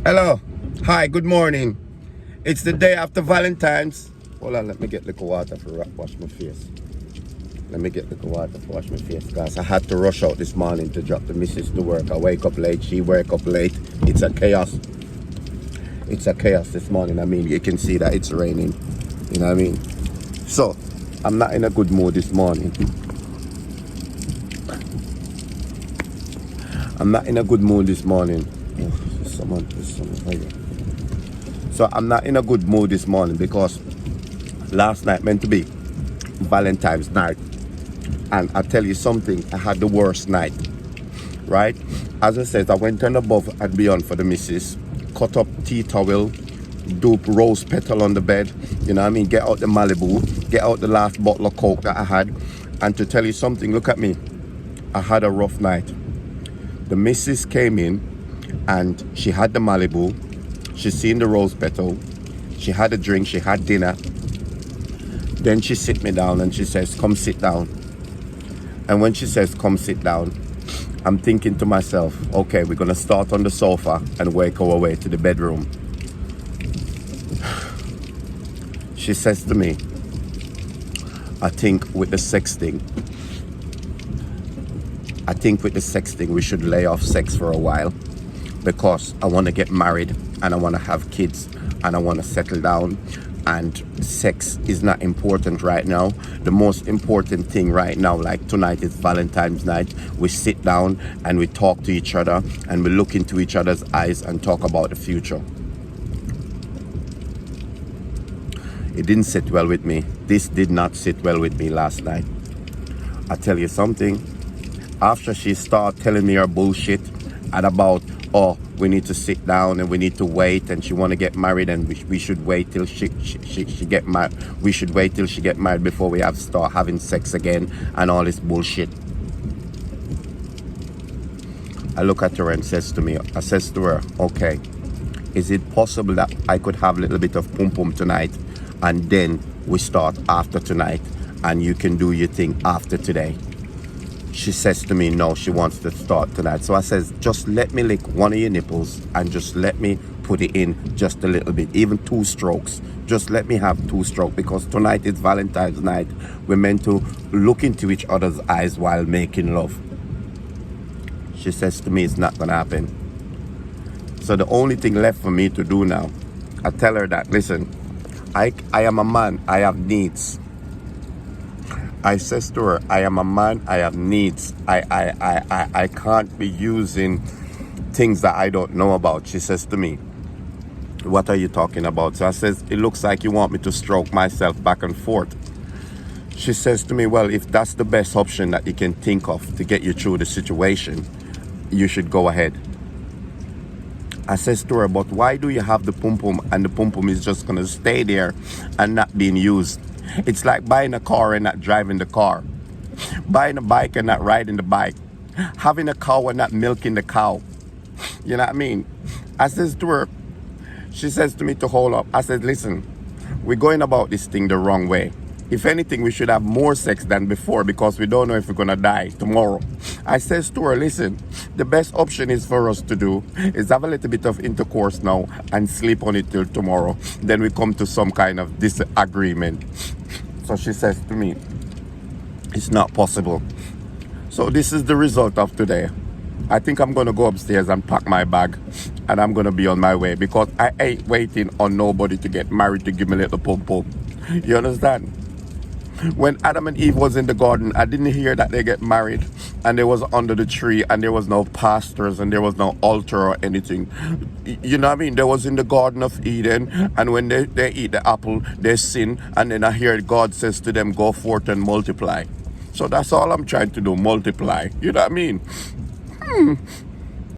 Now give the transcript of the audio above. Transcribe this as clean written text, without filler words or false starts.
Hello. Hi, good morning. It's the day after Valentine's. Hold on, let me get little water for wash my face. Let me get little water for wash my face, guys. I had to rush out this morning to drop the missus to work. I wake up late, she wake up late. It's a chaos. It's a chaos this morning. I mean, you can see that it's raining. You know what I mean? So, I'm not in a good mood this morning. I'm not in a good mood this morning. Oh, there's someone right here. So I'm not in a good mood this morning because last night meant to be Valentine's night. And I tell you something, I had the worst night, right? As I said, I went on above and beyond for the missus, cut up tea towel, dupe rose petal on the bed, you know what I mean? Get out the Malibu, get out the last bottle of Coke that I had. And to tell you something, look at me, I had a rough night. The missus came in and she had the Malibu, she seen the rose petal, she had a drink, she had dinner. Then she sit me down and she says, come sit down. And when she says, come sit down, I'm thinking to myself, okay, we're gonna start on the sofa and work our way to the bedroom. She says to me, I think with the sex thing, we should lay off sex for a while because I want to get married and I want to have kids and I want to settle down, and sex is not important right now. The most important thing right now, like tonight is Valentine's night, we sit down and we talk to each other and we look into each other's eyes and talk about the future. It didn't sit well with me. This did not sit well with me last night. I tell you something, after she started telling me her bullshit and about, oh, we need to sit down and we need to wait and she want to get married and we should wait till she get married. We should wait till she get married before we start having sex again and all this bullshit. I look at her and says to her, okay, is it possible that I could have a little bit of pum pum tonight and then we start after tonight and you can do your thing after today? She says to me, no, she wants to start tonight. So I says, just let me lick one of your nipples and just let me put it in just a little bit, even 2 strokes. Just let me have 2 strokes because tonight is Valentine's night. We're meant to look into each other's eyes while making love. She says to me, it's not gonna happen. So the only thing left for me to do now, I tell her that, listen, I am a man, I have needs. I says to her, I am a man, I have needs. I can't be using things that I don't know about. She says to me, what are you talking about? So I says, it looks like you want me to stroke myself back and forth. She says to me, well, if that's the best option that you can think of to get you through the situation, you should go ahead. I says to her, but why do you have the pum pum and the pum pum is just gonna stay there and not being used? It's like buying a car and not driving the car. Buying a bike and not riding the bike. Having a cow and not milking the cow. You know what I mean? I says to her, she says to me to hold up. I said, listen, we're going about this thing the wrong way. If anything, we should have more sex than before because we don't know if we're gonna die tomorrow. I says to her, listen, the best option is for us to do is have a little bit of intercourse now and sleep on it till tomorrow. Then we come to some kind of disagreement. So she says to me, it's not possible. So this is the result of today. I think I'm gonna go upstairs and pack my bag and I'm gonna be on my way because I ain't waiting on nobody to get married to give me a little pum pum. You understand? When Adam and Eve was in the garden, I didn't hear that they get married and they was under the tree and there was no pastors and there was no altar or anything. You know what I mean? They was in the Garden of Eden, and when they eat the apple, they sin, and then I hear God says to them, go forth and multiply. So that's all I'm trying to do, multiply. You know what I mean?